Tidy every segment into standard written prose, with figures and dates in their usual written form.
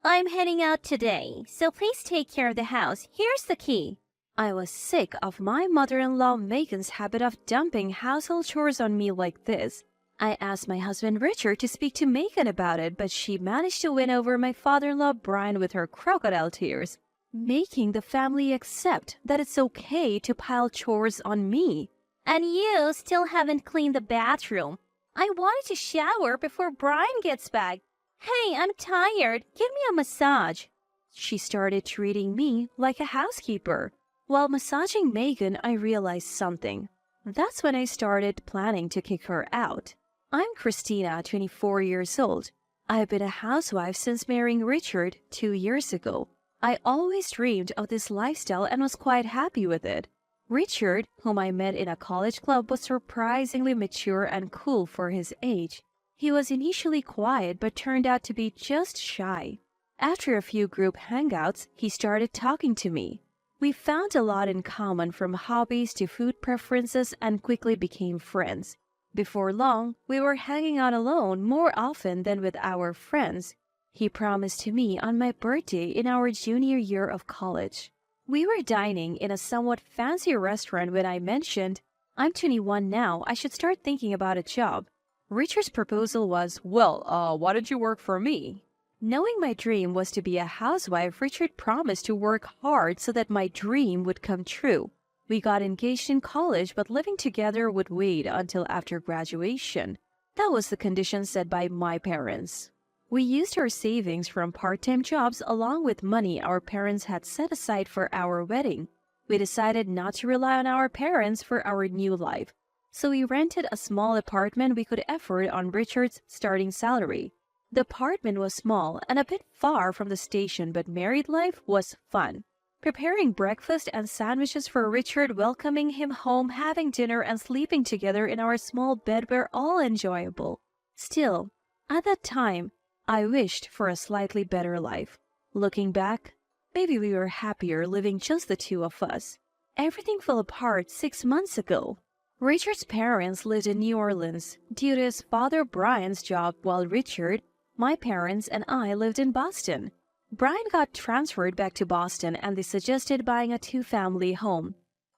I'm heading out today, so please take care of the house. Here's the key. I was sick of my mother-in-law Megan's habit of dumping household chores on me like this. I asked my husband Richard to speak to Megan about it, but she managed to win over my father-in-law Brian with her crocodile tears, making the family accept that it's okay to pile chores on me. And you still haven't cleaned the bathroom. I wanted to shower before Brian gets back. Hey, I'm tired. Give me a massage. She started treating me like a housekeeper. While massaging Megan, I realized something. That's when I started planning to kick her out. I'm Christina, 24 years old. I've been a housewife since marrying Richard 2 years ago. I always dreamed of this lifestyle and was quite happy with it. Richard, whom I met in a college club, was surprisingly mature and cool for his age. He was initially quiet but turned out to be just shy. After a few group hangouts, he started talking to me. We found a lot in common, from hobbies to food preferences, and quickly became friends. Before long, we were hanging out alone more often than with our friends. He promised to me on my birthday in our junior year of college. We were dining in a somewhat fancy restaurant when I mentioned, "I'm 21 now, I should start thinking about a job." Richard's proposal was, why don't you work for me? Knowing my dream was to be a housewife, Richard promised to work hard so that my dream would come true. We got engaged in college, but living together would wait until after graduation. That was the condition set by my parents. We used our savings from part-time jobs along with money our parents had set aside for our wedding. We decided not to rely on our parents for our new life, so we rented a small apartment we could afford on Richard's starting salary. The apartment was small and a bit far from the station, but married life was fun. Preparing breakfast and sandwiches for Richard, welcoming him home, having dinner, and sleeping together in our small bed were all enjoyable. Still, at that time, I wished for a slightly better life. Looking back, maybe we were happier living just the two of us. Everything fell apart 6 months ago. Richard's parents lived in New Orleans due to his father Brian's job, while Richard, my parents, and I lived in Boston. Brian got transferred back to Boston and they suggested buying a 2-family home.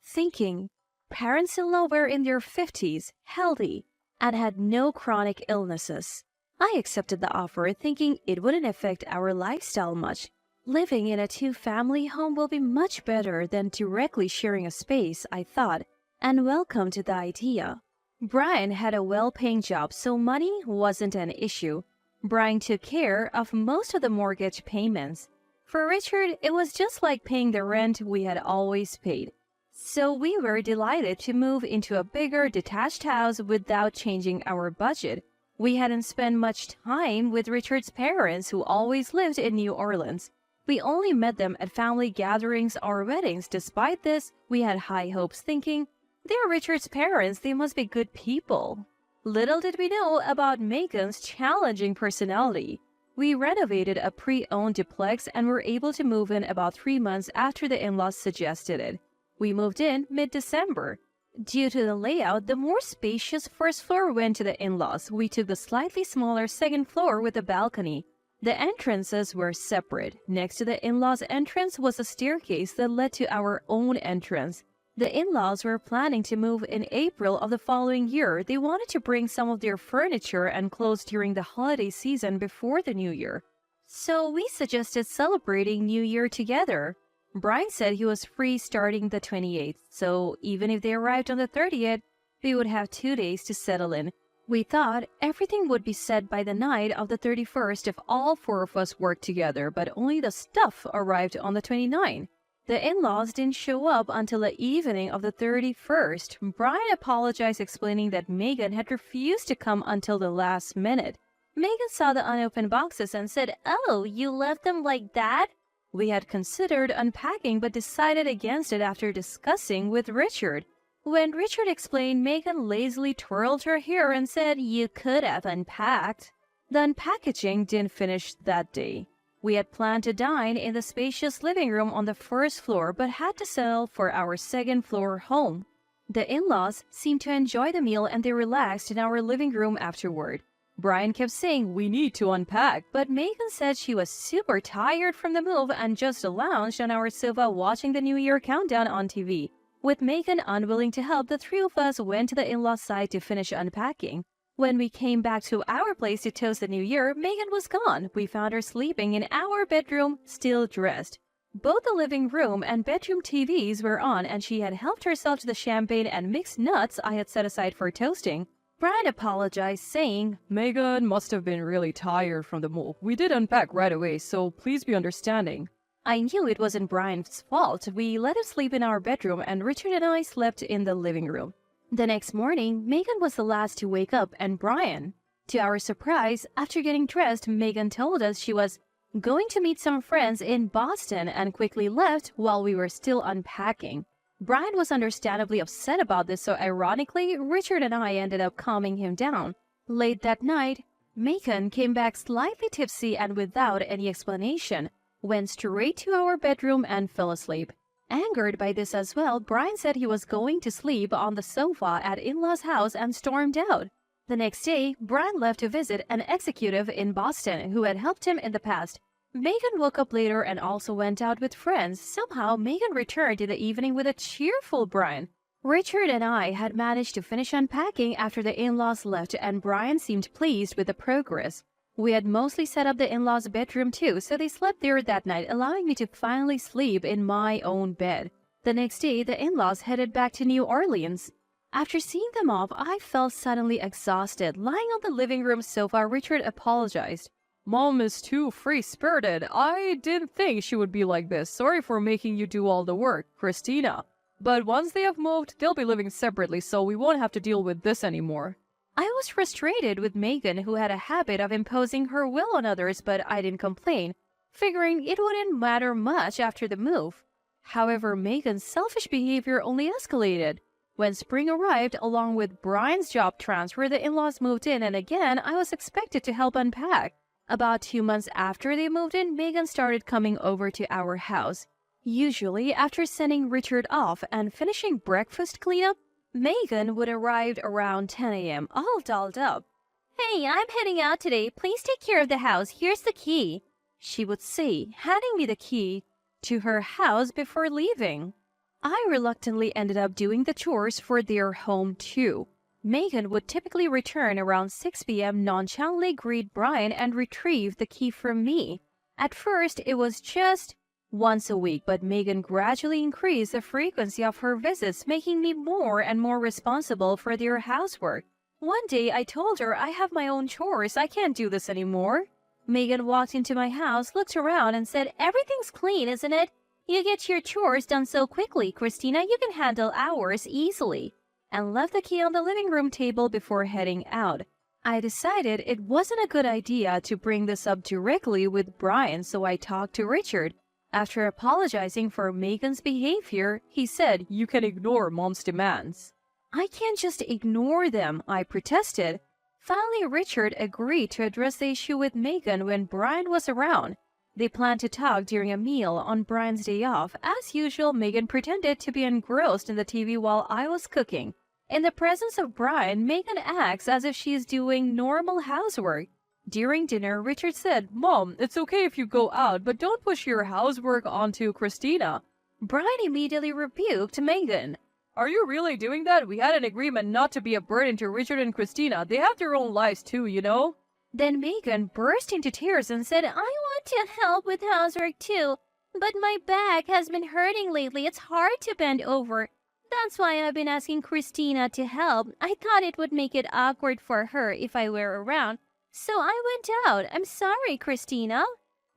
Thinking, parents-in-law were in their 50s, healthy, and had no chronic illnesses. I accepted the offer, thinking it wouldn't affect our lifestyle much. Living in a 2-family home will be much better than directly sharing a space, I thought, and welcomed the idea. Brian had a well-paying job, so money wasn't an issue. Brian took care of most of the mortgage payments. For Richard, it was just like paying the rent we had always paid. So we were delighted to move into a bigger, detached house without changing our budget. We hadn't spent much time with Richard's parents, who always lived in New Orleans. We only met them at family gatherings or weddings. Despite this, we had high hopes, thinking, they're Richard's parents, they must be good people. Little did we know about Megan's challenging personality. We renovated a pre-owned duplex and were able to move in about 3 months after the in-laws suggested it. We moved in mid-December. Due to the layout, the more spacious first floor went to the in-laws. We took the slightly smaller second floor with a balcony. The entrances were separate. Next to the in-laws' entrance was a staircase that led to our own entrance. The in-laws were planning to move in April of the following year. They wanted to bring some of their furniture and clothes during the holiday season before the new year. So we suggested celebrating New Year together. Brian said he was free starting the 28th, so even if they arrived on the 30th, we would have 2 days to settle in. We thought everything would be set by the night of the 31st if all 4 of us worked together, but only the stuff arrived on the 29th. The in-laws didn't show up until the evening of the 31st. Brian apologized, explaining that Megan had refused to come until the last minute. Megan saw the unopened boxes and said, "Oh, you left them like that?" We had considered unpacking but decided against it after discussing with Richard. When Richard explained, Megan lazily twirled her hair and said, "You could have unpacked." The unpackaging didn't finish that day. We had planned to dine in the spacious living room on the first floor, but had to settle for our second floor home. The in-laws seemed to enjoy the meal and they relaxed in our living room afterward. Brian kept saying we need to unpack, but Megan said she was super tired from the move and just lounged on our sofa watching the New Year countdown on TV. With Megan unwilling to help, the three of us went to the in-laws side to finish unpacking. When we came back to our place to toast the New Year, Megan was gone. We found her sleeping in our bedroom, still dressed. Both the living room and bedroom TVs were on, and she had helped herself to the champagne and mixed nuts I had set aside for toasting. Brian apologized, saying, Megan must have been really tired from the move. We did unpack right away, so please be understanding. I knew it wasn't Brian's fault. We let him sleep in our bedroom, and Richard and I slept in the living room. The next morning, Megan was the last to wake up, and Brian. To our surprise, after getting dressed, Megan told us she was going to meet some friends in Boston and quickly left while we were still unpacking. Brian was understandably upset about this, so ironically, Richard and I ended up calming him down. Late that night, Megan came back slightly tipsy and without any explanation, went straight to our bedroom and fell asleep. Angered by this as well, Brian said he was going to sleep on the sofa at in-laws' house and stormed out. The next day, Brian left to visit an executive in Boston who had helped him in the past. Megan woke up later and also went out with friends. Somehow, Megan returned in the evening with a cheerful Brian. Richard and I had managed to finish unpacking after the in-laws left, and Brian seemed pleased with the progress. We had mostly set up the in-laws' bedroom too, so they slept there that night, allowing me to finally sleep in my own bed. The next day, the in-laws headed back to New Orleans. After seeing them off, I felt suddenly exhausted. Lying on the living room sofa, Richard apologized. Mom is too free-spirited. I didn't think she would be like this. Sorry for making you do all the work, Christina. But once they have moved, they'll be living separately, so we won't have to deal with this anymore. I was frustrated with Megan, who had a habit of imposing her will on others, but I didn't complain, figuring it wouldn't matter much after the move. However, Megan's selfish behavior only escalated. When spring arrived, along with Brian's job transfer, the in-laws moved in, and again, I was expected to help unpack. About 2 months after they moved in, Megan started coming over to our house. Usually, after sending Richard off and finishing breakfast cleanup, Megan would arrive around 10 a.m., all dolled up. "Hey, I'm heading out today. Please take care of the house. Here's the key," she would say, handing me the key to her house before leaving. I reluctantly ended up doing the chores for their home too. Megan would typically return around 6 p.m., nonchalantly greet Brian, and retrieve the key from me. At first, it was just once a week, but Megan gradually increased the frequency of her visits, making me more and more responsible for their housework. One day, I told her I have my own chores. I can't do this anymore. Megan walked into my house, looked around, and said, "Everything's clean, isn't it? You get your chores done so quickly, Christina. You can handle ours easily," and left the key on the living room table before heading out. I decided it wasn't a good idea to bring this up directly with Brian, so I talked to Richard. After apologizing for Megan's behavior, he said, "You can ignore Mom's demands." "I can't just ignore them," I protested. Finally, Richard agreed to address the issue with Megan when Brian was around. They planned to talk during a meal on Brian's day off. As usual, Megan pretended to be engrossed in the TV while I was cooking. In the presence of Brian, Megan acts as if she is doing normal housework. During dinner, Richard said, "Mom, it's okay if you go out, but don't push your housework onto Christina." Brian immediately rebuked Megan. "Are you really doing that? We had an agreement not to be a burden to Richard and Christina. They have their own lives too, you know?" Then Megan burst into tears and said, "I want to help with housework too, but my back has been hurting lately. It's hard to bend over. That's why I've been asking Christina to help. I thought it would make it awkward for her if I were around, so I went out. I'm sorry, Christina."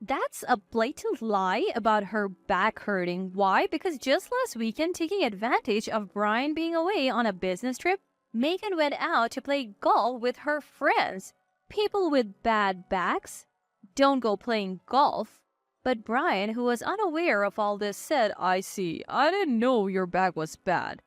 That's a blatant lie about her back hurting. Why? Because just last weekend, taking advantage of Brian being away on a business trip, Megan went out to play golf with her friends. People with bad backs don't go playing golf. But Brian, who was unaware of all this, said, "I see. I didn't know your back was bad.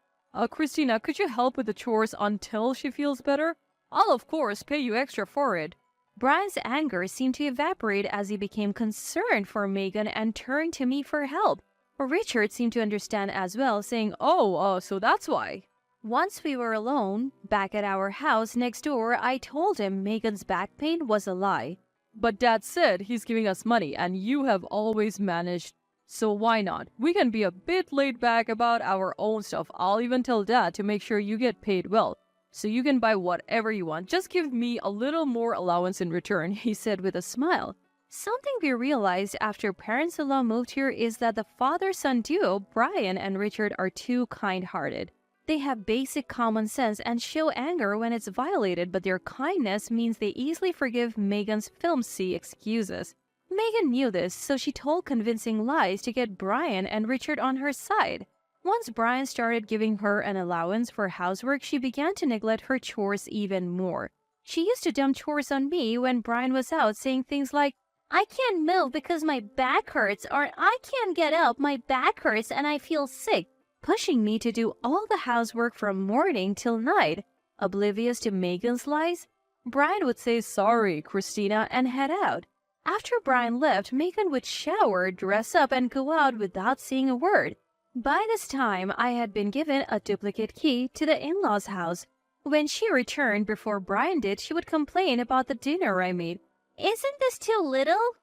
Christina, could you help with the chores until she feels better? I'll, of course, pay you extra for it." Brian's anger seemed to evaporate as he became concerned for Megan and turned to me for help. Richard seemed to understand as well, saying, "Oh, so that's why." Once we were alone, back at our house next door, I told him Megan's back pain was a lie. But Dad said he's giving us money and you have always managed. So why not? We can be a bit laid back about our own stuff. I'll even tell Dad to make sure you get paid well. So you can buy whatever you want. Just give me a little more allowance in return, he said with a smile. Something we realized after parents-in-law moved here is that the father-son duo, Brian and Richard, are too kind-hearted. They have basic common sense and show anger when it's violated, but their kindness means they easily forgive Megan's flimsy excuses. Megan knew this, so she told convincing lies to get Brian and Richard on her side. Once Brian started giving her an allowance for housework, she began to neglect her chores even more. She used to dump chores on me when Brian was out, saying things like, "I can't move because my back hurts," or "I can't get up, my back hurts and I feel sick," pushing me to do all the housework from morning till night. Oblivious to Megan's lies, Brian would say, "Sorry, Christina," and head out. After Brian left, Megan would shower, dress up, and go out without saying a word. By this time, I had been given a duplicate key to the in-laws' house. When she returned before Brian did, she would complain about the dinner I made. "Isn't this too little?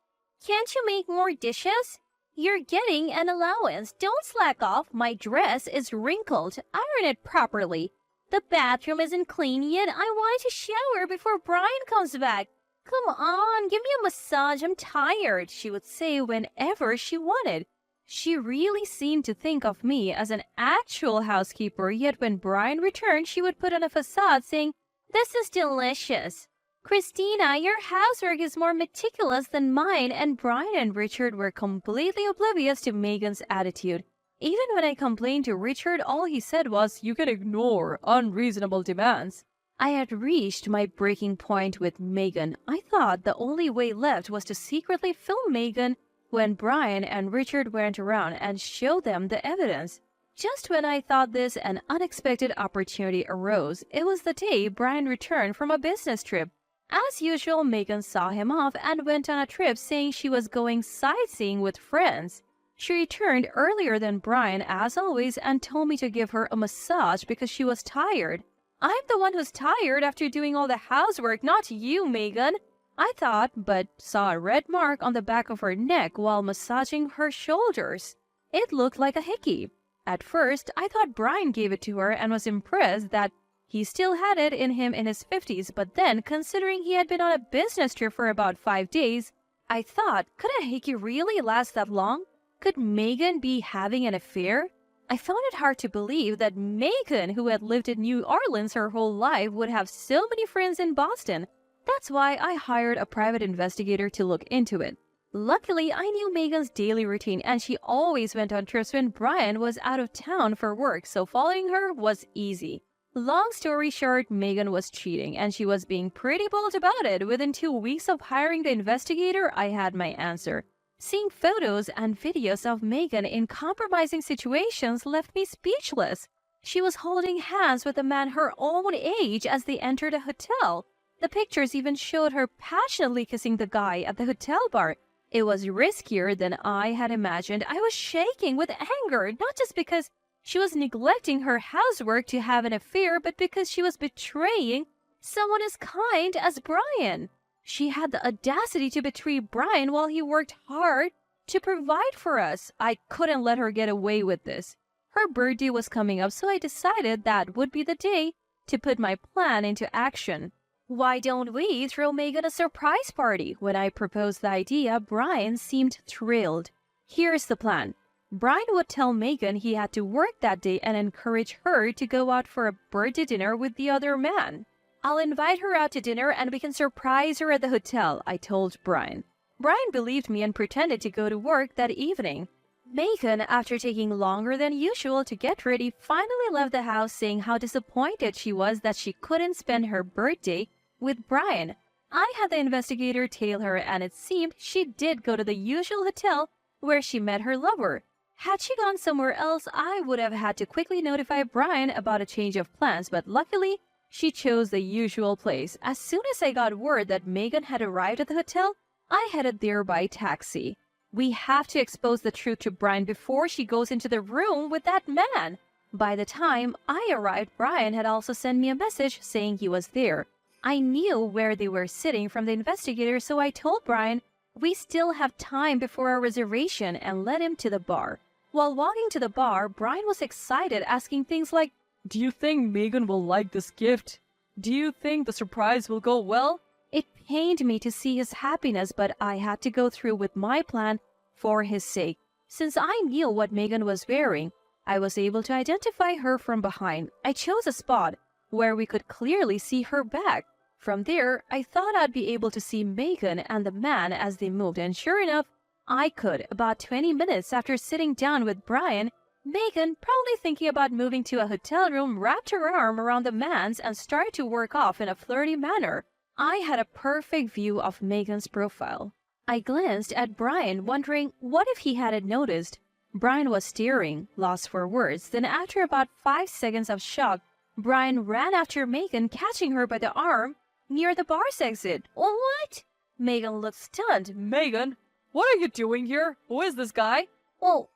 Can't you make more dishes? You're getting an allowance. Don't slack off. My dress is wrinkled. Iron it properly. The bathroom isn't clean yet. I want to shower before Brian comes back. Come on, give me a massage. I'm tired," she would say whenever she wanted. She really seemed to think of me as an actual housekeeper, yet when Brian returned, she would put on a facade saying, "This is delicious. Christina, your housework is more meticulous than mine," and Brian and Richard were completely oblivious to Megan's attitude. Even when I complained to Richard, all he said was, "You can ignore unreasonable demands." I had reached my breaking point with Megan. I thought the only way left was to secretly film Megan when Brian and Richard weren't around and show them the evidence. Just when I thought this, an unexpected opportunity arose. It was the day Brian returned from a business trip. As usual, Megan saw him off and went on a trip saying she was going sightseeing with friends. She returned earlier than Brian, as always, and told me to give her a massage because she was tired. "I'm the one who's tired after doing all the housework, not you, Megan," I thought, but saw a red mark on the back of her neck while massaging her shoulders. It looked like a hickey. At first, I thought Brian gave it to her and was impressed that he still had it in him in his 50s, but then, considering he had been on a business trip for about 5 days, I thought, could a hickey really last that long? Could Megan be having an affair? I found it hard to believe that Megan, who had lived in New Orleans her whole life, would have so many friends in Boston. That's why I hired a private investigator to look into it. Luckily, I knew Megan's daily routine, and she always went on trips when Brian was out of town for work, so following her was easy. Long story short, Megan was cheating, and she was being pretty bold about it. Within 2 weeks of hiring the investigator, I had my answer. Seeing photos and videos of Megan in compromising situations left me speechless. She was holding hands with a man her own age as they entered a hotel. The pictures even showed her passionately kissing the guy at the hotel bar. It was riskier than I had imagined. I was shaking with anger, not just because she was neglecting her housework to have an affair, but because she was betraying someone as kind as Brian. She had the audacity to betray Brian while he worked hard to provide for us. I couldn't let her get away with this. Her birthday was coming up, so I decided that would be the day to put my plan into action. "Why don't we throw Megan a surprise party?" When I proposed the idea, Brian seemed thrilled. "Here's the plan. Brian would tell Megan he had to work that day and encourage her to go out for a birthday dinner with the other man. I'll invite her out to dinner and we can surprise her at the hotel," I told Brian. Brian believed me and pretended to go to work that evening. Megan, after taking longer than usual to get ready, finally left the house saying how disappointed she was that she couldn't spend her birthday with Brian. I had the investigator tail her, and it seemed she did go to the usual hotel where she met her lover. Had she gone somewhere else, I would have had to quickly notify Brian about a change of plans, but luckily, she chose the usual place. As soon as I got word that Megan had arrived at the hotel, I headed there by taxi. "We have to expose the truth to Brian before she goes into the room with that man," By the time I arrived, Brian had also sent me a message saying he was there. I knew where they were sitting from the investigator, so I told Brian we still have time before our reservation and led him to the bar. While walking to the bar, Brian was excited, asking things like, Do you think Megan will like this gift? Do you think the surprise will go well? It pained me to see his happiness, but I had to go through with my plan for his sake. Since I knew what Megan was wearing, I was able to identify her from behind. I chose a spot where we could clearly see her back. From there, I thought I'd be able to see Megan and the man as they moved, and sure enough, I could. About 20 minutes after sitting down with Brian, Megan, probably thinking about moving to a hotel room, wrapped her arm around the man's and started to work off in a flirty manner. I had a perfect view of Megan's profile. I glanced at Brian, wondering what if he hadn't noticed. Brian was staring, lost for words. Then after about 5 seconds of shock, Brian ran after Megan, catching her by the arm near the bar's exit. What? Megan looked stunned. Megan, what are you doing here? Who is this guy? Oh,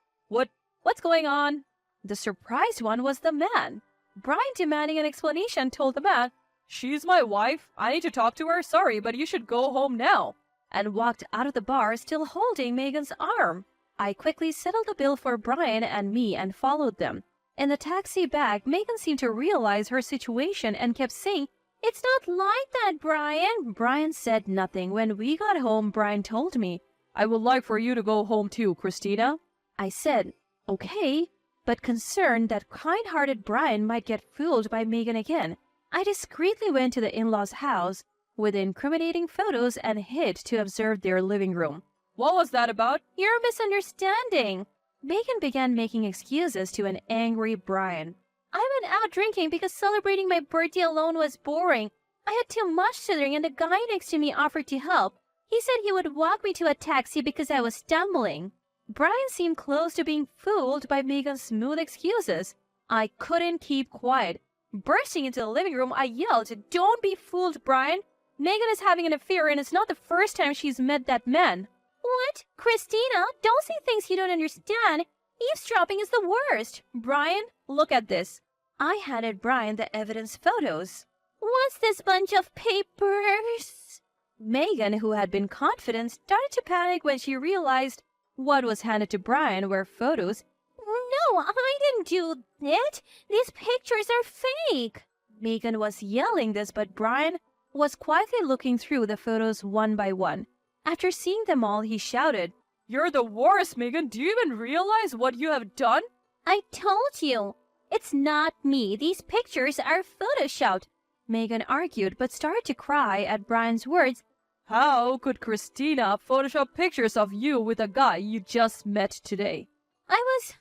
What's going on? the surprised one was the man. Brian, demanding an explanation, told the man, She's my wife. I need to talk to her. Sorry, but you should go home now. and walked out of the bar, still holding Megan's arm. I quickly settled the bill for Brian and me and followed them. In the taxi back, Megan seemed to realize her situation and kept saying, It's not like that, Brian. Brian said nothing. When we got home, Brian told me. I would like for you to go home too, Christina. I said, okay, but concerned that kind-hearted Brian might get fooled by Megan again, I discreetly went to the in-laws' house with incriminating photos and hid to observe their living room. What was that about? You're misunderstanding. Megan began making excuses to an angry Brian. I went out drinking because celebrating my birthday alone was boring. I had too much to drink and the guy next to me offered to help. He said he would walk me to a taxi because I was stumbling. Brian seemed close to being fooled by Megan's smooth excuses. I couldn't keep quiet. Bursting into the living room, I yelled, Don't be fooled, Brian. Megan is having an affair and it's not the first time she's met that man. What? Christina, don't say things you don't understand. Eavesdropping is the worst. Brian, look at this. I handed Brian the evidence photos. What's this bunch of papers? Megan, who had been confident, started to panic when she realized what was handed to Brian were photos. No, I didn't do it. These pictures are fake. Megan was yelling this, but Brian was quietly looking through the photos one by one. After seeing them all, he shouted, You're the worst, Megan. Do you even realize what you have done? I told you. It's not me. These pictures are photoshopped. Megan argued, but started to cry at Brian's words. How could Christina Photoshop pictures of you with a guy you just met today? I was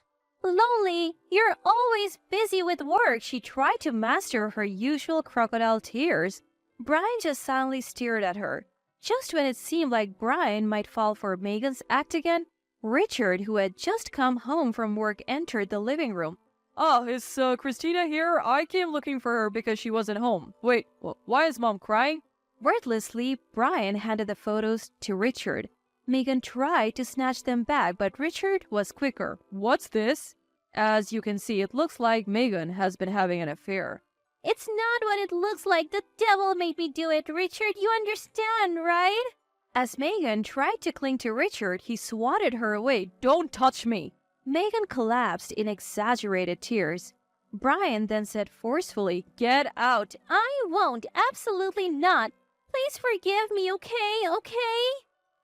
lonely. You're always busy with work. She tried to master her usual crocodile tears. Brian just silently stared at her. Just when it seemed like Brian might fall for Megan's act again, Richard, who had just come home from work, entered the living room. Oh, is Christina here? I came looking for her because she wasn't home. Wait, why is Mom crying? Wordlessly, Brian handed the photos to Richard. Megan tried to snatch them back, but Richard was quicker. What's this? As you can see, it looks like Megan has been having an affair. It's not what it looks like. The devil made me do it, Richard. You understand, right? As Megan tried to cling to Richard, he swatted her away. Don't touch me! Megan collapsed in exaggerated tears. Brian then said forcefully, Get out! I won't. Absolutely not. Please forgive me, okay?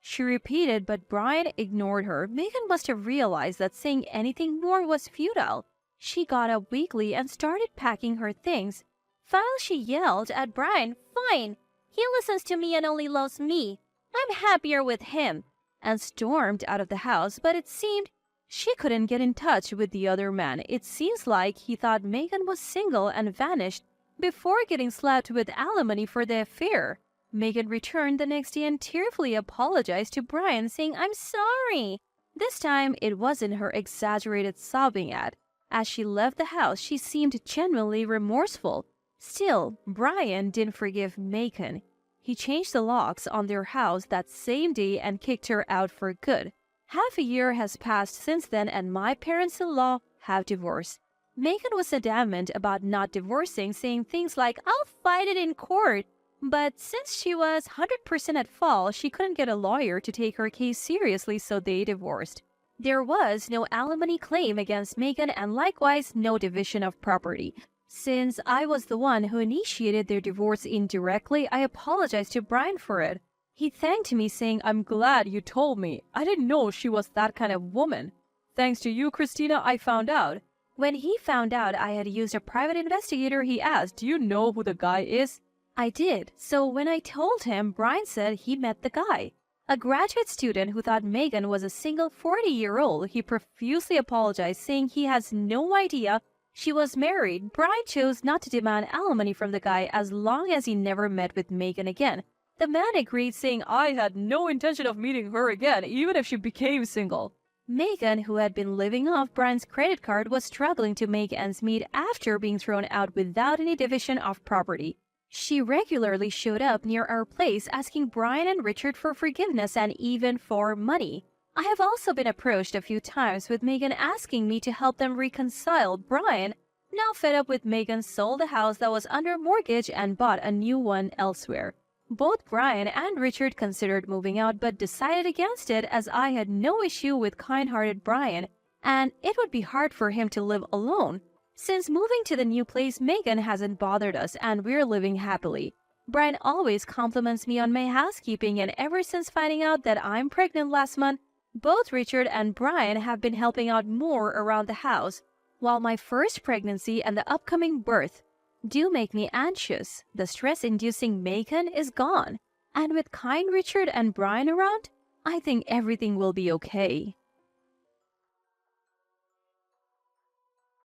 She repeated, but Brian ignored her. Megan must have realized that saying anything more was futile. She got up weakly and started packing her things. Finally, she yelled at Brian, Fine, he listens to me and only loves me. I'm happier with him, and stormed out of the house, but it seemed she couldn't get in touch with the other man. It seems like he thought Megan was single and vanished before getting slapped with alimony for the affair. Megan returned the next day and tearfully apologized to Brian, saying, I'm sorry. This time, it wasn't her exaggerated sobbing ad. As she left the house, she seemed genuinely remorseful. Still, Brian didn't forgive Megan. He changed the locks on their house that same day and kicked her out for good. Half a year has passed since then, and my parents-in-law have divorced. Megan was adamant about not divorcing, saying things like, I'll fight it in court. But since she was 100% at fault, she couldn't get a lawyer to take her case seriously, so they divorced. There was no alimony claim against Megan and likewise no division of property. Since I was the one who initiated their divorce indirectly, I apologized to Brian for it. He thanked me, saying, I'm glad you told me. I didn't know she was that kind of woman. Thanks to you, Christina, I found out. When he found out I had used a private investigator, he asked, do you know who the guy is? I did. So when I told him, Brian said he met the guy. A graduate student who thought Megan was a single 40-year-old. He profusely apologized, saying he has no idea she was married. Brian chose not to demand alimony from the guy as long as he never met with Megan again. The man agreed, saying, I had no intention of meeting her again, even if she became single. Megan, who had been living off Brian's credit card, was struggling to make ends meet after being thrown out without any division of property. She regularly showed up near our place asking Brian and Richard for forgiveness and even for money. I have also been approached a few times with Megan asking me to help them reconcile. Brian, now fed up with Megan, sold the house that was under mortgage and bought a new one elsewhere. Both Brian and Richard considered moving out but decided against it, as I had no issue with kind-hearted Brian and it would be hard for him to live alone. Since moving to the new place, Megan hasn't bothered us and we're living happily. Brian always compliments me on my housekeeping, and ever since finding out that I'm pregnant last month, both Richard and Brian have been helping out more around the house, while my first pregnancy and the upcoming birth do make me anxious. The stress-inducing Megan is gone, and with kind Richard and Brian around, I think everything will be okay.